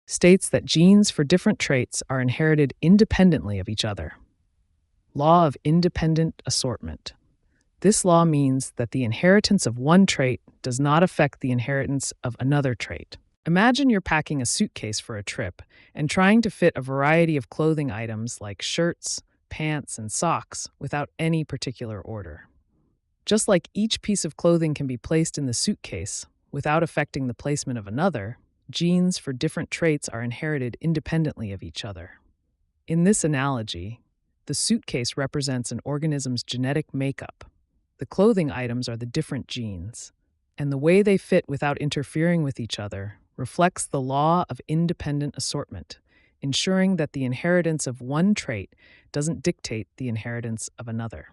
states that genes for different traits are inherited independently of each other. Law of independent assortment. This law means that the inheritance of one trait does not affect the inheritance of another trait. Imagine you're packing a suitcase for a trip and trying to fit a variety of clothing items like shirts, pants, and socks without any particular order. Just like each piece of clothing can be placed in the suitcase without affecting the placement of another, genes for different traits are inherited independently of each other. In this analogy, the suitcase represents an organism's genetic makeup. The clothing items are the different genes, and the way they fit without interfering with each other reflects the law of independent assortment, ensuring that the inheritance of one trait doesn't dictate the inheritance of another.